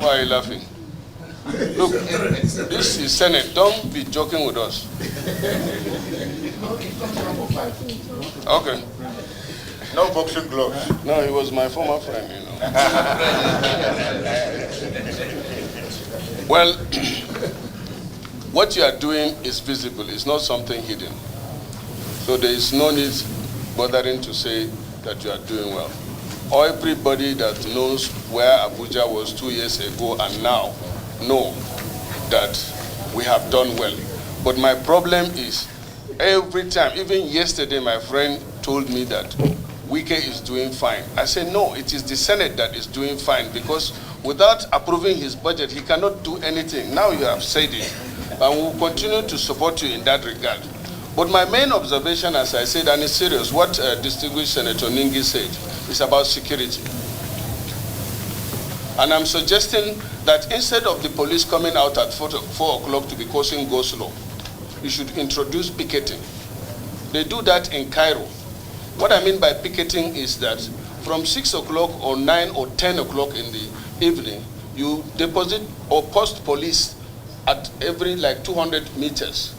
Why are you laughing? Look, this is Senate. Don't be joking with us. Okay. No boxing gloves. No, he was my former friend, you know. Well, what you are doing is visible. It's not something hidden. So there is no need bothering to say that you are doing well. Or everybody that knows where Abuja was 2 years ago and now know that we have done well. But my problem is every time, even yesterday my friend told me that Wike is doing fine. I say no, it is the Senate that is doing fine because without approving his budget, he cannot do anything. Now you have said it, and we will continue to support you in that regard. But my main observation, as I said, and it's serious, what distinguished Senator Ningi said, is about security. And I'm suggesting that instead of the police coming out at 4 o'clock to be causing go-slow, you should introduce picketing. They do that in Cairo. What I mean by picketing is that from 6 o'clock or 9 or 10 o'clock in the evening, you deposit or post police at every like 200 meters.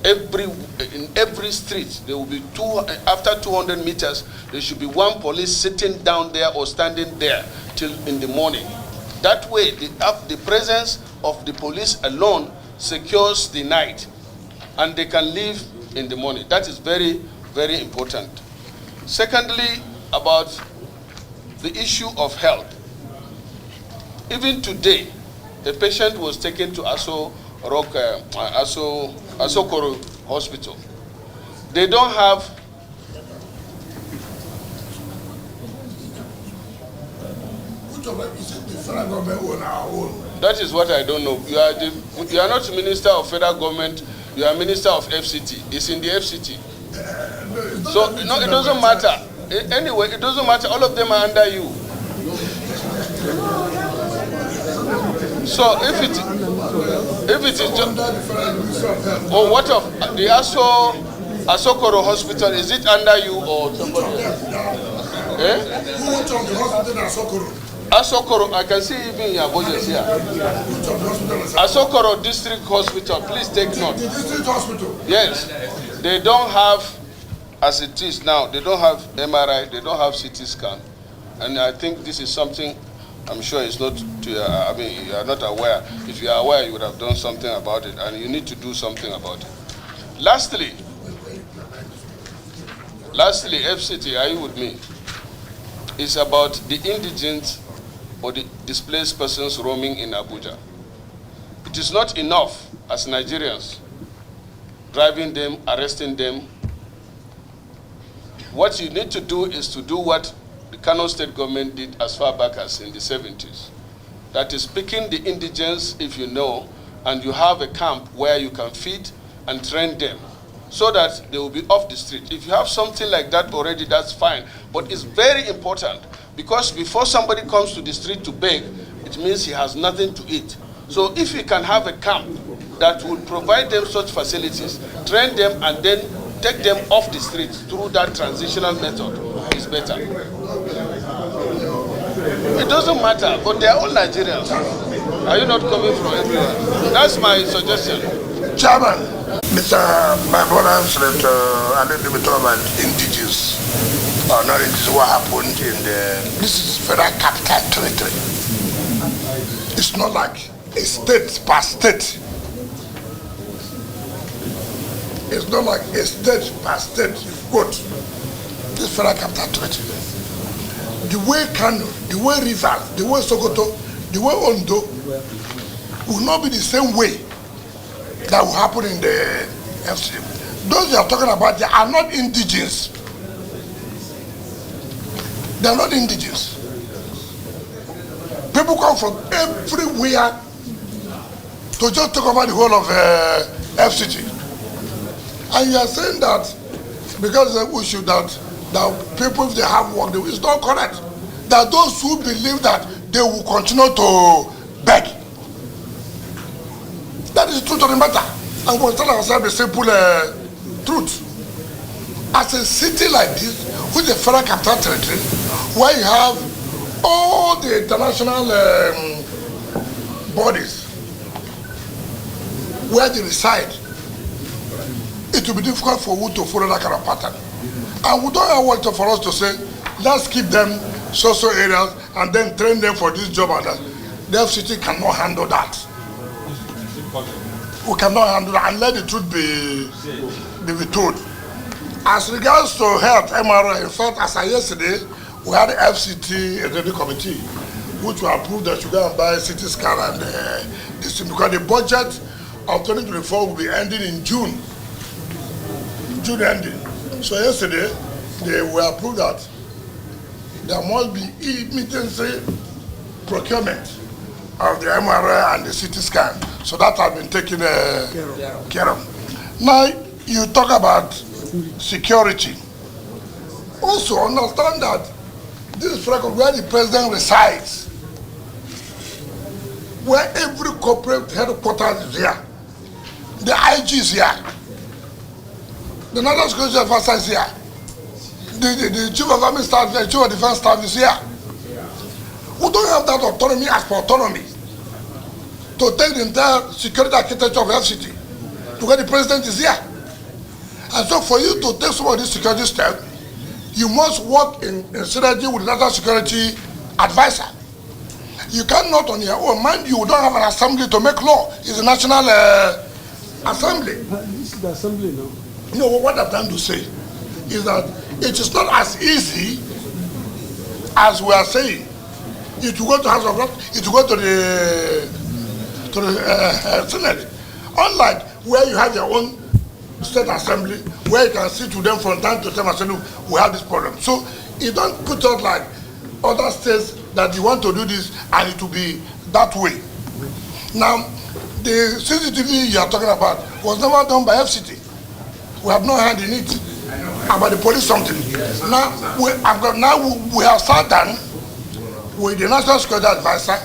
In every street, there will be after 200 meters, there should be one police sitting down there or standing there till in the morning. That way, the presence of the police alone secures the night, and they can leave in the morning. That is very, very important. Secondly, about the issue of health. Even today, a patient was taken to Asokoro Hospital. They don't have that is what I don't know. You are not Minister of Federal Government, you are Minister of FCT. It's in the FCT. So no, it doesn't matter. Anyway, it doesn't matter. All of them are under you. So if it is just, or what of the Asokoro Hospital, is it under you or somebody else? Eh? Who went on the hospital in Asokoro? Asokoro, I can see even your Abuja here. Asokoro District Hospital, please take note. The district hospital? Yes. They don't have, as it is now, they don't have MRI, they don't have CT scan. And I think this is something, I'm sure it's not, you are not aware. If you are aware, you would have done something about it, and you need to do something about it. Lastly, FCT, are you with me? It's about the indigent or the displaced persons roaming in Abuja. It is not enough as Nigerians driving them, arresting them. What you need to do is to do what the Kano state government did as far back as in the 70s. That is picking the indigents, if you know, and you have a camp where you can feed and train them so that they will be off the street. If you have something like that already, that's fine. But it's very important because before somebody comes to the street to beg, it means he has nothing to eat. So if you can have a camp that will provide them such facilities, train them, and then take them off the street through that transitional method, is better. It doesn't matter, but they are all Nigerians. Are you not coming from everywhere? That's my suggestion. Chairman, my brother Senator Ndume talk about indigenous. Now this is what happened this is federal capital territory. It's not like a state per state. It's not like a state per state. You've got this federal capital territory. The way Kano, the way Rivers, the way Sokoto, the way Ondo will not be the same way that will happen in the FCT. Those you are talking about, they are not indigenous. They are not indigenous. People come from everywhere to just talk about the whole of FCT. And you are saying that because we should that people, if they have work, it's not correct. That those who believe that they will continue to beg. That is the truth of the matter. And we'll tell ourselves the simple truth. As a city like this, with the federal capital territory, where you have all the international bodies where they reside, it will be difficult for you to follow that kind of pattern. And we don't want for us to say, let's keep them social areas and then train them for this job and that. The FCT cannot handle that. We cannot handle that and let the truth be told. As regards to health, MRI, in fact, as of yesterday, we had the FCT executive committee, which will approve that you go and buy CT scan and this thing, because the budget of 2024 will be ending in June ending. So yesterday, they will approve that there must be immediate procurement of the MRI and the CT scan. So that has been taken care of. Now, you talk about security. Also understand that this is where the president resides, where every corporate headquarters is here. The IG is here. The National Security Officer is here. The Chief of Army Staff, the Chief of Defense Staff is here. We don't have that autonomy as per autonomy to take the entire security architecture of FCT to where the president is here. And so for you to take some of these security steps, you must work in synergy with the National Security Advisor. You cannot on your own. Mind you, don't have an assembly to make law. It's a national assembly. This is the assembly now. You know, what I'm trying to say is that it is not as easy as we are saying. It will go to House of Reps, it will go to the Senate. Unlike where you have your own state assembly, where you can sit with them from time to time and say, look, we have this problem. So you don't put out like other states that you want to do this and it will be that way. Now, the CCTV you are talking about was never done by FCT. We have no hand in it. About the police something. Now we have sat down with the National Security Advisor,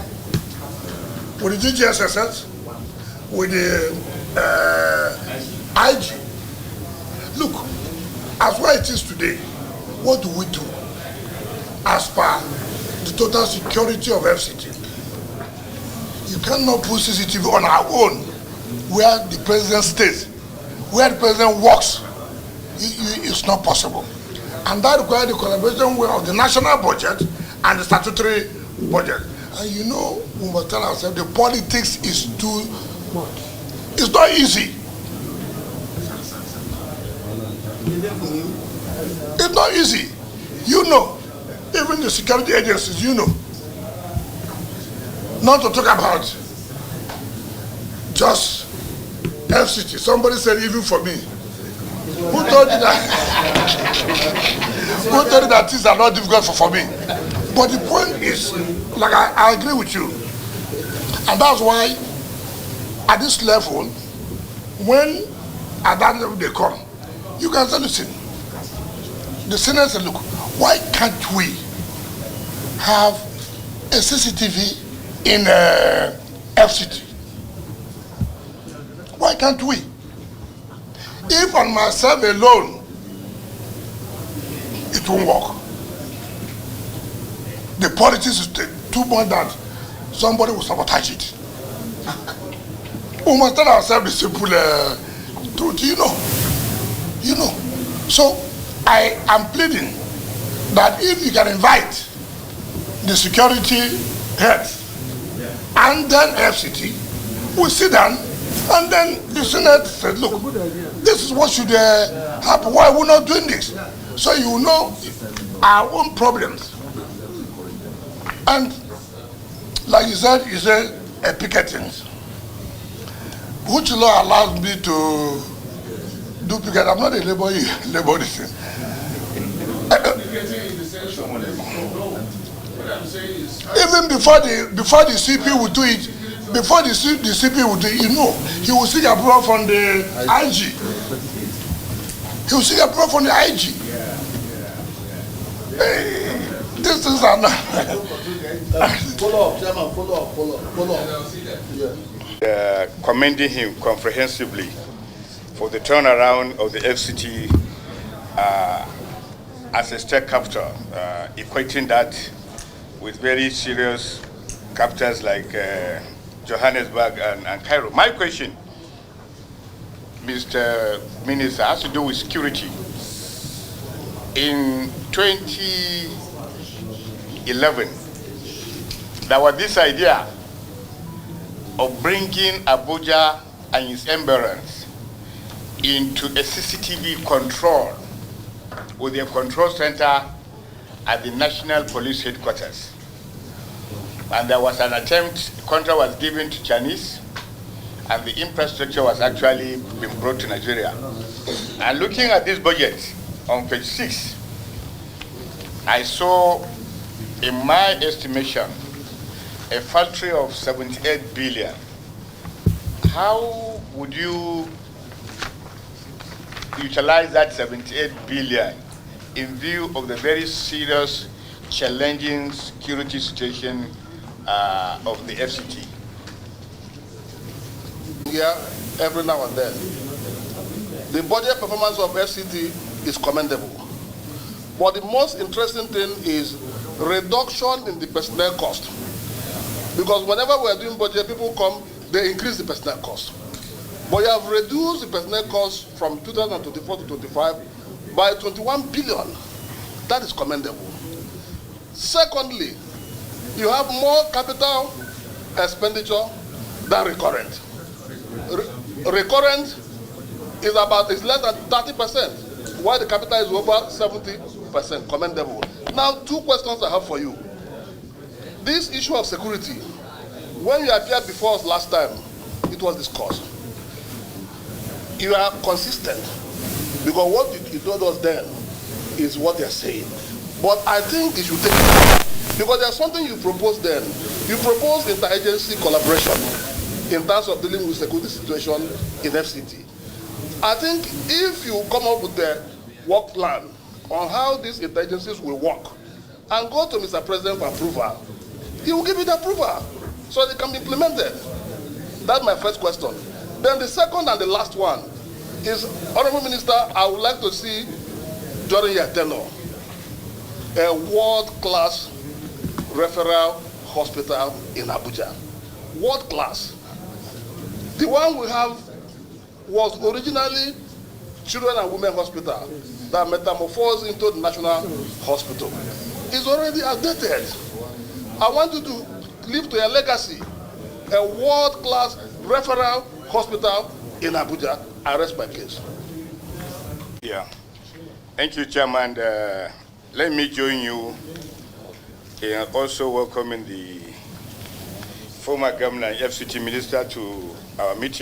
with the DGSSS, with the IG. Look, as where it is today, what do we do as per the total security of FCT? You cannot put CCTV on our own where the president stays, where the president works. It's not possible. And that requires the collaboration of the national budget and the statutory budget. And you know, we must tell ourselves the politics is too much. It's not easy. It's not easy. You know, even the security agencies, you know. Not to talk about just FCT. Somebody said even for me. Who told you that? Who told you that things are not difficult for me? But the point is, like I agree with you. And that's why at this level, when at that level they come, you can say, listen, the Senate said, look, why can't we have a CCTV in FCT? Why can't we? If on myself alone, it won't work. The politics is too much that somebody will sabotage it. We must tell ourselves the simple truth, you know. So I am pleading that if you can invite the security heads and then FCT, we sit down and then the Senate said, look, this is what should happen. Why are we not doing this? So you know our own problems. And like you said a picketing, which law allows me to do picket. I'm not a labor thing. Even before the CP would do it, before the CP would do it, you know, he will seek approval from the IG. He will seek approval from the IG. These things are not. Follow up, Chairman, follow up. Commending him comprehensively for the turnaround of the FCT as a state capital, equating that with very serious capitals like Johannesburg and Cairo. My question, Mr. Minister, has to do with security. In 2011, there was this idea of bringing Abuja and its environs into a CCTV control with a control center at the National Police Headquarters. And there was an attempt, contract was given to Chinese, and the infrastructure was actually being brought to Nigeria. And looking at this budget on page 6, I saw, in my estimation, a factory of 78 billion. How would you utilize that 78 billion in view of the very serious, challenging security situation of the FCT? Yeah, every now and then. The budget performance of FCT is commendable. But the most interesting thing is reduction in the personnel cost. Because whenever we are doing budget, people come, they increase the personnel cost. But you have reduced the personnel cost from 2024 to 25 by 21 billion. That is commendable. Secondly, you have more capital expenditure than recurrent. Recurrent is less than 30%, while the capital is over 70%. Commendable. Now, two questions I have for you. This issue of security, when you appeared before us last time, it was discussed. You are consistent, because what you told us then is what they are saying. But I think it should take it, because there's something you proposed then. You proposed interagency collaboration in terms of dealing with security situation in FCT. I think if you come up with a work plan on how these interagencies will work and go to Mr. President for approval, he will give it approval so they can be implemented. That's my first question. Then the second and the last one is, Honorable Minister, I would like to see during your tenure a world-class referral hospital in Abuja. World-class. The one we have was originally Children and Women Hospital that metamorphosed into the National Hospital. It's already outdated. I want you to leave to a legacy, a world-class referral hospital in Abuja. I rest my case. Yeah. Thank you, Chairman. Let me join you in also welcoming the former governor and FCT minister to our meeting.